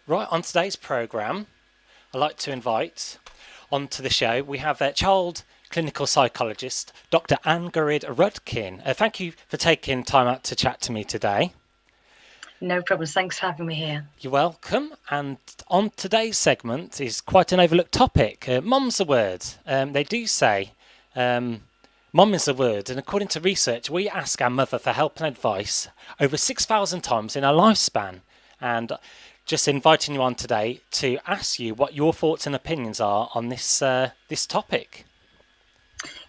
Right, on today's programme, I'd like to invite onto the show, we have a child clinical psychologist, Dr Angharad Rudkin. Thank you for taking time out to chat to me today. No problems. Thanks for having me here. You're welcome. And on today's segment is quite an overlooked topic. Mum's a word. They do say mum is a word, and according to research, we ask our mother for help and advice over 6,000 times in our lifespan. And just inviting you on today to ask you what your thoughts and opinions are on this topic.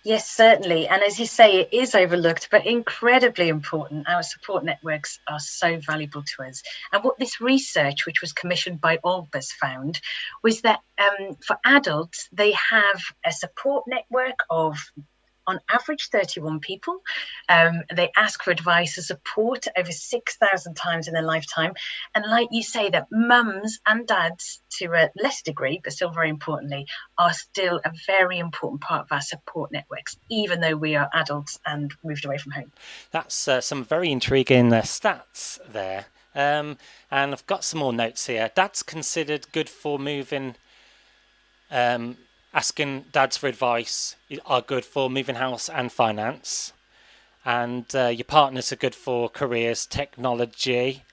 Yes, certainly. And as you say, it is overlooked, but incredibly important. Our support networks are so valuable to us. And what this research, which was commissioned by Olbers, found was that for adults, they have a support network of on average 31 people. They ask for advice and support over 6,000 times in their lifetime. And like you say, that mums and dads, to a less degree, but still very importantly, are still a very important part of our support networks, even though we are adults and moved away from home. That's some very intriguing stats there. And I've got some more notes here. Dad's considered good for moving asking dads for advice are good for moving house and finance, and your partners are good for careers, technology,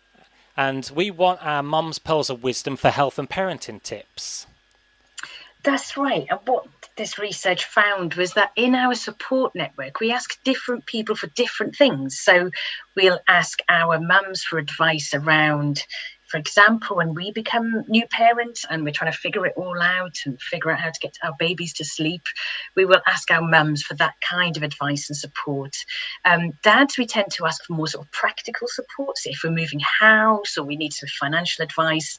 and we want our mum's pearls of wisdom for health and parenting tips. That's right. And what this research found was that in our support network, we ask different people for different things. So we'll ask our mums for advice around, for example, when we become new parents and we're trying to figure it all out and figure out how to get our babies to sleep, we will ask our mums for that kind of advice and support. Dads, we tend to ask for more sort of practical support. So if we're moving house or we need some financial advice.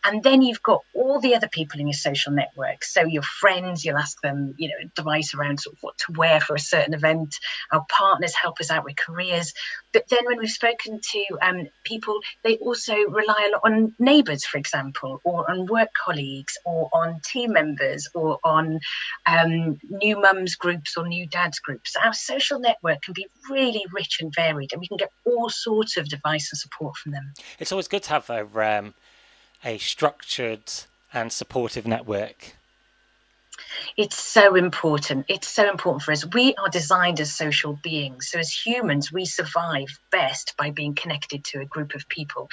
And then you've got all the other people in your social network. So your friends, you'll ask them, advice around sort of what to wear for a certain event. Our partners help us out with careers. But then when we've spoken to people, they also rely a lot on neighbours, for example, or on work colleagues, or on team members, or on new mums groups or new dads groups. Our social network can be really rich and varied, and we can get all sorts of advice and support from them. It's always good to have a structured and supportive network. It's so important. It's so important for us. We are designed as social beings. So as humans, we survive best by being connected to a group of people.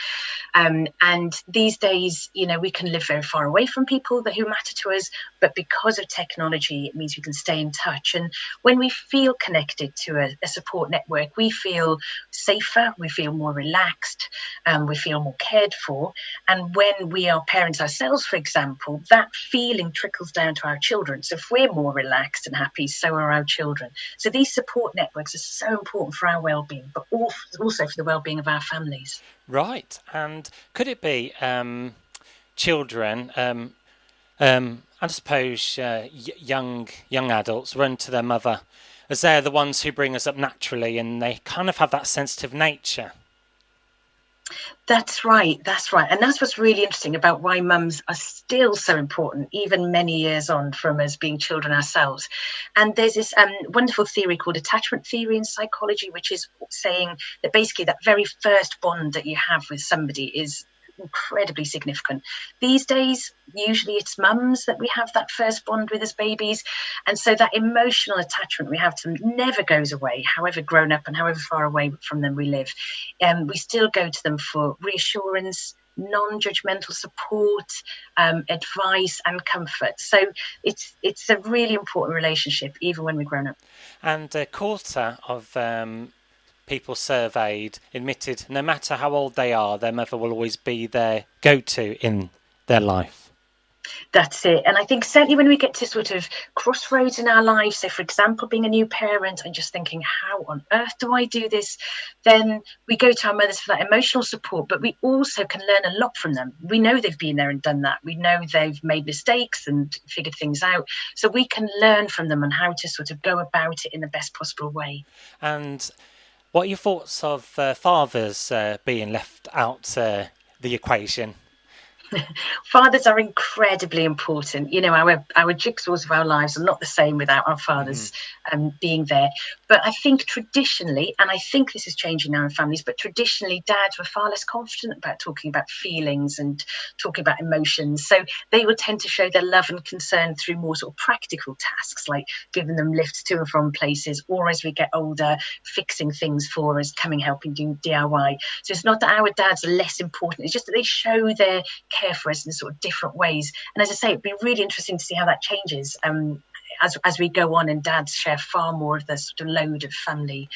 And these days, we can live very far away from people who matter to us. But because of technology, it means we can stay in touch. And when we feel connected to a support network, we feel safer, we feel more relaxed, we feel more cared for. And when we are parents ourselves, for example, that feeling trickles down to our children. So if we're more relaxed and happy, so are our children. So these support networks are so important for our well-being, but also for the well-being of our families. Right. And could it be children, I suppose young adults run to their mother as they're the ones who bring us up naturally and they kind of have that sensitive nature? That's right. And that's what's really interesting about why mums are still so important, even many years on from us being children ourselves. And there's this wonderful theory called attachment theory in psychology, which is saying that basically that very first bond that you have with somebody is incredibly significant. These days, usually it's mums that we have that first bond with as babies. And so that emotional attachment we have to them never goes away, however grown up and however far away from them we live. We still go to them for reassurance, non-judgmental support, advice and comfort. So it's a really important relationship, even when we're grown up. And a quarter of people surveyed admitted no matter how old they are, their mother will always be their go-to in their life. That's it. And I think certainly when we get to sort of crossroads in our lives, so for example, being a new parent and just thinking, how on earth do I do this? Then we go to our mothers for that emotional support, but we also can learn a lot from them. We know they've been there and done that. We know they've made mistakes and figured things out. So we can learn from them on how to sort of go about it in the best possible way. And what are your thoughts of fathers being left out the equation? Fathers are incredibly important. You know, our jigsaws of our lives are not the same without our fathers being there. But I think traditionally, and I think this is changing now in families, but traditionally dads were far less confident about talking about feelings and talking about emotions. So they would tend to show their love and concern through more sort of practical tasks, like giving them lifts to and from places, or as we get older, fixing things for us, coming helping do DIY. So it's not that our dads are less important, it's just that they show their care for us in sort of different ways. And as I say, it'd be really interesting to see how that changes as we go on and dads share far more of the sort of load of family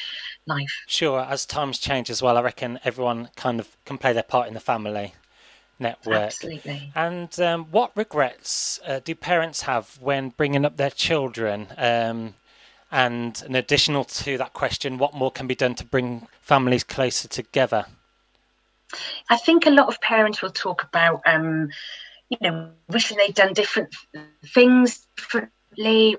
life. Sure, as times change as well, I reckon everyone kind of can play their part in the family network. Absolutely. And what regrets do parents have when bringing up their children? And in additional to that question, what more can be done to bring families closer together? I think a lot of parents will talk about, wishing they'd done different things differently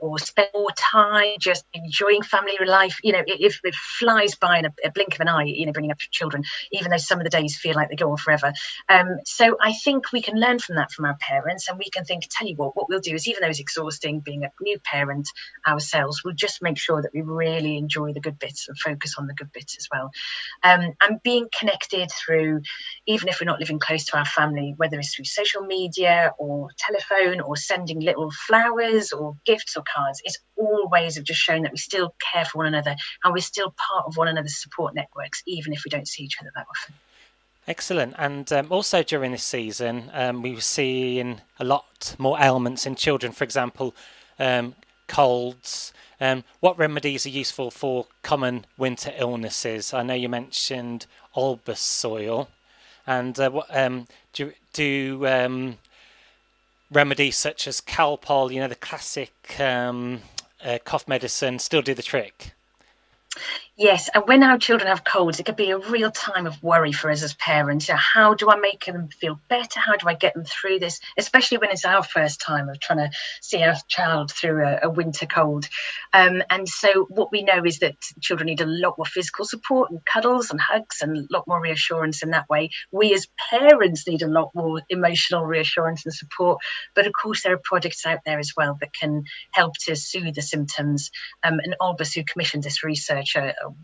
or spend more time just enjoying family life. You know, if it flies by in a blink of an eye, bringing up children, even though some of the days feel like they go on forever. So I think we can learn from that from our parents, and we can think, tell you what we'll do is, even though it's exhausting being a new parent ourselves, we'll just make sure that we really enjoy the good bits and focus on the good bits as well. And being connected through, even if we're not living close to our family, whether it's through social media or telephone or sending little flowers or gifts or cards, it's all ways of just showing that we still care for one another and we're still part of one another's support networks, even if we don't see each other that often. Excellent. And also during this season, we were seeing a lot more ailments in children, for example, colds. What remedies are useful for common winter illnesses? I know you mentioned Albus oil. And do remedies such as Calpol, the classic cough medicine, still do the trick? Yes, and when our children have colds, it could be a real time of worry for us as parents. How do I make them feel better? How do I get them through this? Especially when it's our first time of trying to see our child through a winter cold. And so what we know is that children need a lot more physical support and cuddles and hugs and a lot more reassurance in that way. We as parents need a lot more emotional reassurance and support. But of course, there are products out there as well that can help to soothe the symptoms. And Albus, who commissioned this research,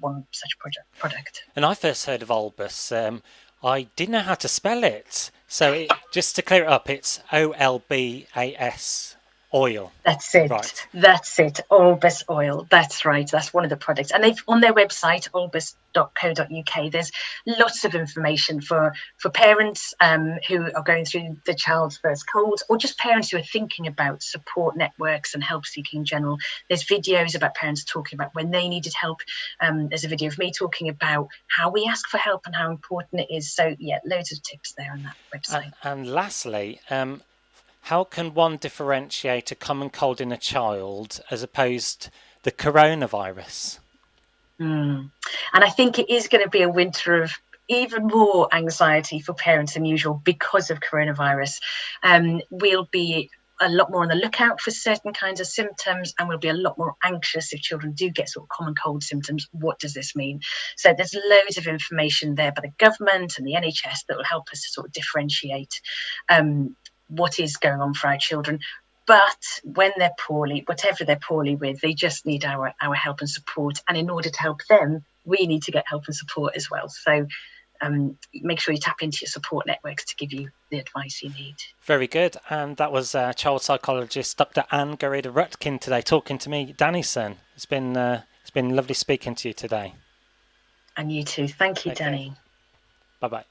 one such product. And I first heard of Albus. I didn't know how to spell it. So just to clear it up, it's OLBAS oil. That's it. Right. That's it. Albus oil. That's right. That's one of the products. And they've on their website, albus.co.uk, there's lots of information for parents who are going through the child's first colds, or just parents who are thinking about support networks and help seeking in general. There's videos about parents talking about when they needed help. There's a video of me talking about how we ask for help and how important it is. So yeah, loads of tips there on that website. And lastly, how can one differentiate a common cold in a child as opposed to the coronavirus? And I think it is going to be a winter of even more anxiety for parents than usual because of coronavirus. We'll be a lot more on the lookout for certain kinds of symptoms, and we'll be a lot more anxious if children do get sort of common cold symptoms. What does this mean? So there's loads of information there by the government and the NHS that will help us to sort of differentiate what is going on for our children. But when they're poorly, whatever they're poorly with, they just need our help and support. And in order to help them, we need to get help and support as well. So make sure you tap into your support networks to give you the advice you need. Very good. And that was child psychologist Dr Angharad Rudkin today talking to me, Danny's son. It's been lovely speaking to you today. And you too. Thank you, Danny. Bye-bye.